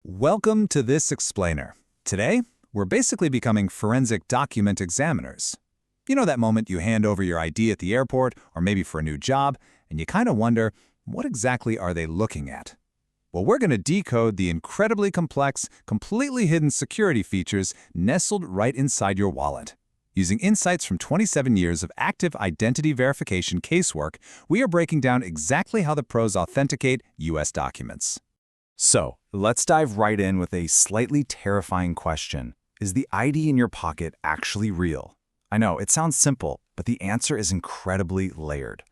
Welcome to this explainer. Today, we're basically becoming forensic document examiners. You know that moment you hand over your ID at the airport or maybe for a new job, and you kind of wonder, what exactly are they looking at? Well, we're going to decode the incredibly complex, completely hidden security features nestled right inside your wallet. Using insights from 27 years of active identity verification casework, we are breaking down exactly how the pros authenticate U.S. documents. So, let's dive right in with a slightly terrifying question. Is the ID in your pocket actually real? I know, it sounds simple, but the answer is incredibly layered.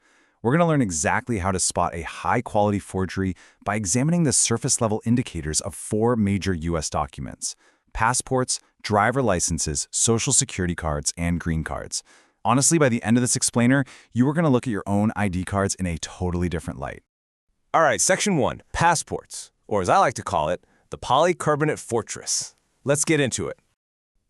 We're going to learn exactly how to spot a high-quality forgery by examining the surface-level indicators of 4 major U.S. documents: passports, driver licenses, social security cards, and green cards. Honestly, by the end of this explainer, you are going to look at your own ID cards in a totally different light. All right, Section 1, passports, or as I like to call it, the polycarbonate fortress. Let's get into it.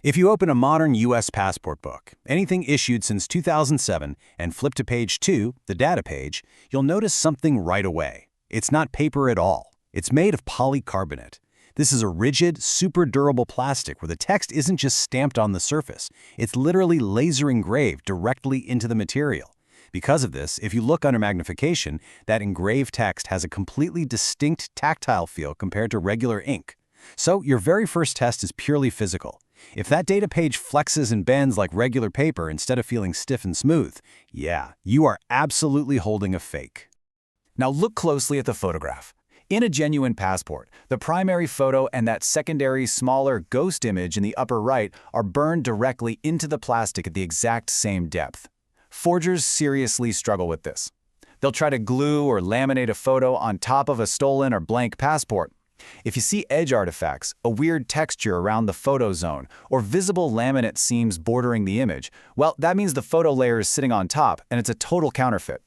If you open a modern U.S. passport book, anything issued since 2007, and flip to page 2, the data page, you'll notice something right away. It's not paper at all. It's made of polycarbonate. This is a rigid, super durable plastic where the text isn't just stamped on the surface. It's literally laser engraved directly into the material. Because of this, if you look under magnification, that engraved text has a completely distinct tactile feel compared to regular ink. So your very first test is purely physical. If that data page flexes and bends like regular paper instead of feeling stiff and smooth, yeah, you are absolutely holding a fake. Now look closely at the photograph. In a genuine passport, the primary photo and that secondary, smaller ghost image in the upper right are burned directly into the plastic at the exact same depth. Forgers seriously struggle with this. They'll try to glue or laminate a photo on top of a stolen or blank passport. If you see edge artifacts, a weird texture around the photo zone, or visible laminate seams bordering the image, well, that means the photo layer is sitting on top and it's a total counterfeit.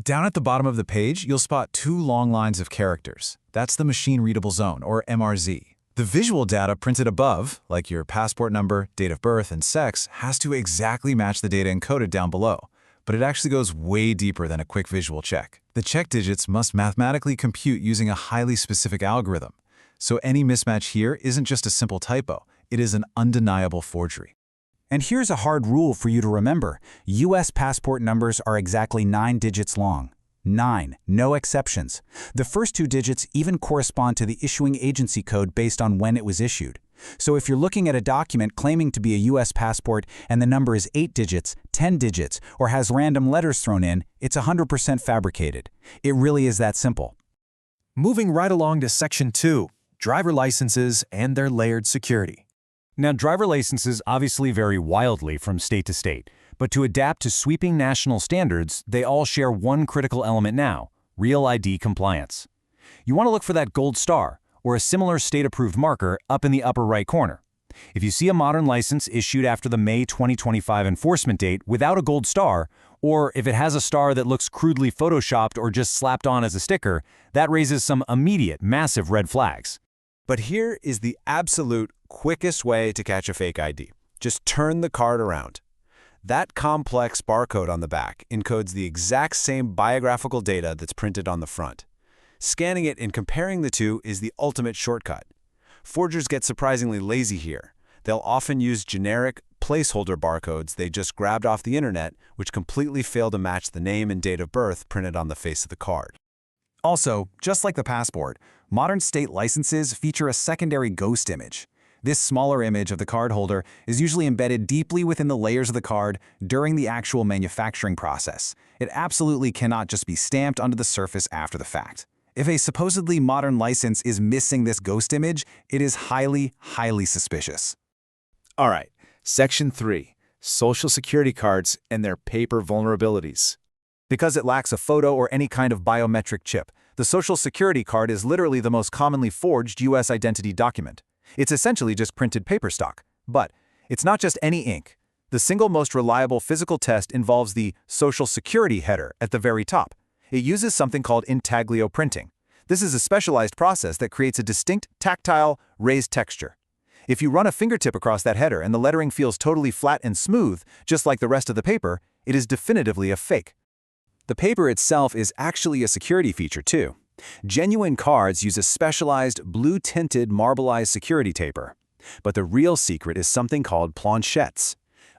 Down at the bottom of the page, you'll spot 2 long lines of characters. That's the machine-readable zone, or MRZ. The visual data printed above, like your passport number, date of birth, and sex, has to exactly match the data encoded down below. But it actually goes way deeper than a quick visual check. The check digits must mathematically compute using a highly specific algorithm. So any mismatch here isn't just a simple typo, it is an undeniable forgery. And here's a hard rule for you to remember. U.S. passport numbers are exactly 9 digits long. 9, no exceptions. The first 2 digits even correspond to the issuing agency code based on when it was issued. So if you're looking at a document claiming to be a U.S. passport and the number is 8 digits, 10 digits, or has random letters thrown in, it's 100% fabricated. It really is that simple. Moving right along to Section 2, driver licenses and their layered security. Now, driver licenses obviously vary wildly from state to state, but to adapt to sweeping national standards, they all share one critical element now: Real ID compliance. You want to look for that gold star, or a similar state-approved marker up in the upper right corner. If you see a modern license issued after the May 2025 enforcement date without a gold star, or if it has a star that looks crudely photoshopped or just slapped on as a sticker, that raises some immediate, massive red flags. But here is the absolute quickest way to catch a fake ID. Just turn the card around. That complex barcode on the back encodes the exact same biographical data that's printed on the front. Scanning it and comparing the two is the ultimate shortcut. Forgers get surprisingly lazy here. They'll often use generic, placeholder barcodes they just grabbed off the internet, which completely fail to match the name and date of birth printed on the face of the card. Also, just like the passport, modern state licenses feature a secondary ghost image. This smaller image of the cardholder is usually embedded deeply within the layers of the card during the actual manufacturing process. It absolutely cannot just be stamped onto the surface after the fact. If a supposedly modern license is missing this ghost image, it is highly, highly suspicious. All right, Section 3, Social Security cards and their paper vulnerabilities. Because it lacks a photo or any kind of biometric chip, the Social Security card is literally the most commonly forged U.S. identity document. It's essentially just printed paper stock. But it's not just any ink. The single most reliable physical test involves the Social Security header at the very top. It uses something called intaglio printing. This is a specialized process that creates a distinct, tactile, raised texture. If you run a fingertip across that header and the lettering feels totally flat and smooth, just like the rest of the paper, it is definitively a fake. The paper itself is actually a security feature too. Genuine cards use a specialized blue-tinted marbleized security taper. But the real secret is something called planchettes.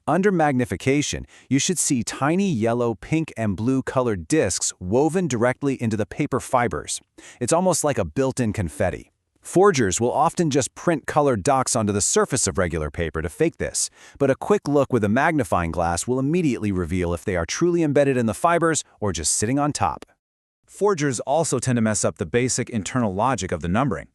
Under magnification, you should see tiny yellow, pink, and blue colored discs woven directly into the paper fibers. It's almost like a built-in confetti. Forgers will often just print colored dots onto the surface of regular paper to fake this, but a quick look with a magnifying glass will immediately reveal if they are truly embedded in the fibers or just sitting on top. Forgers also tend to mess up the basic internal logic of the numbering.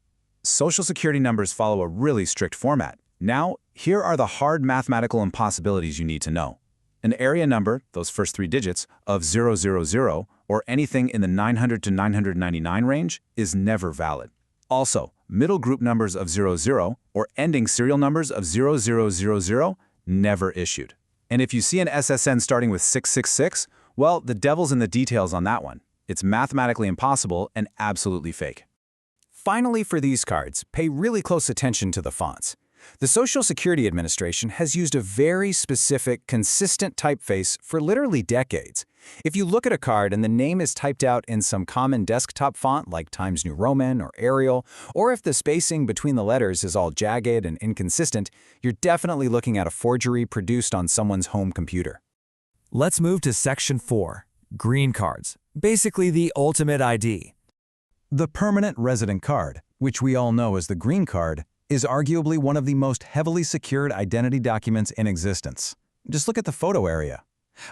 Social Security numbers follow a really strict format. Now, here are the hard mathematical impossibilities you need to know. An area number, those first 3 digits, of 000 or anything in the 900 to 999 range is never valid. Also, middle group numbers of 00 or ending serial numbers of 0000 never issued. And if you see an SSN starting with 666, well, the devil's in the details on that one. It's mathematically impossible and absolutely fake. Finally, for these cards, pay really close attention to the fonts. The Social Security Administration has used a very specific, consistent typeface for literally decades. If you look at a card and the name is typed out in some common desktop font like Times New Roman or Arial, or if the spacing between the letters is all jagged and inconsistent, you're definitely looking at a forgery produced on someone's home computer. Let's move to Section 4, Green Cards, basically the ultimate ID. The permanent resident card, which we all know as the green card, is arguably one of the most heavily secured identity documents in existence. Just look at the photo area.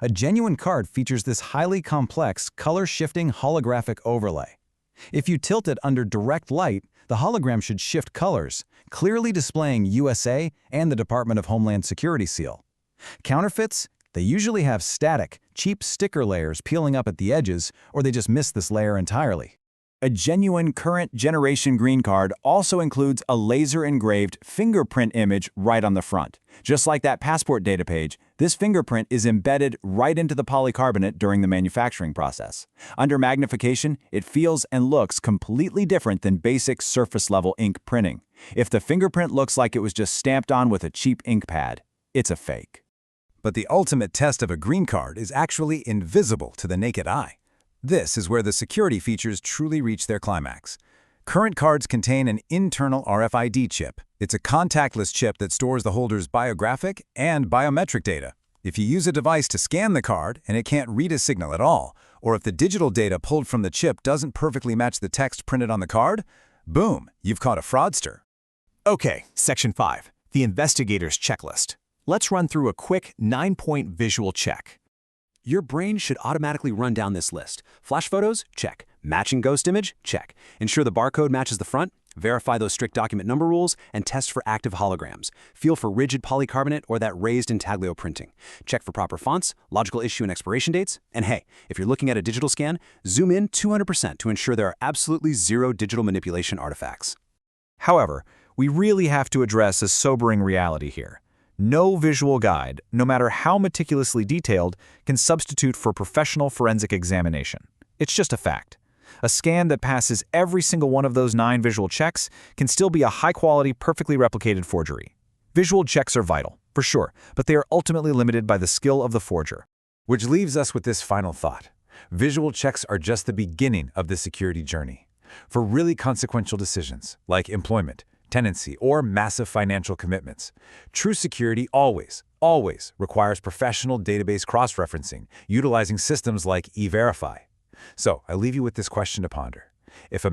A genuine card features this highly complex, color-shifting holographic overlay. If you tilt it under direct light, the hologram should shift colors, clearly displaying USA and the Department of Homeland Security seal. Counterfeits? They usually have static, cheap sticker layers peeling up at the edges, or they just miss this layer entirely. A genuine current generation green card also includes a laser-engraved fingerprint image right on the front. Just like that passport data page, this fingerprint is embedded right into the polycarbonate during the manufacturing process. Under magnification, it feels and looks completely different than basic surface-level ink printing. If the fingerprint looks like it was just stamped on with a cheap ink pad, it's a fake. But the ultimate test of a green card is actually invisible to the naked eye. This is where the security features truly reach their climax. Current cards contain an internal RFID chip. It's a contactless chip that stores the holder's biographic and biometric data. If you use a device to scan the card and it can't read a signal at all, or if the digital data pulled from the chip doesn't perfectly match the text printed on the card, boom, you've caught a fraudster. Okay, Section 5, the investigator's checklist. Let's run through a quick 9-point visual check. Your brain should automatically run down this list. Flash photos? Check. Matching ghost image? Check. Ensure the barcode matches the front. Verify those strict document number rules, and test for active holograms. Feel for rigid polycarbonate or that raised intaglio printing. Check for proper fonts, logical issue and expiration dates. And hey, if you're looking at a digital scan, zoom in 200% to ensure there are absolutely zero digital manipulation artifacts. However, we really have to address a sobering reality here. No visual guide, no matter how meticulously detailed, can substitute for professional forensic examination. It's just a fact. A scan that passes every single one of those 9 visual checks can still be a high-quality, perfectly replicated forgery. Visual checks are vital, for sure, but they are ultimately limited by the skill of the forger. Which leaves us with this final thought. Visual checks are just the beginning of the security journey. For really consequential decisions, like employment, tenancy, or massive financial commitments, true security always requires professional database cross-referencing, utilizing systems like E-Verify. So I leave you with this question to ponder. If a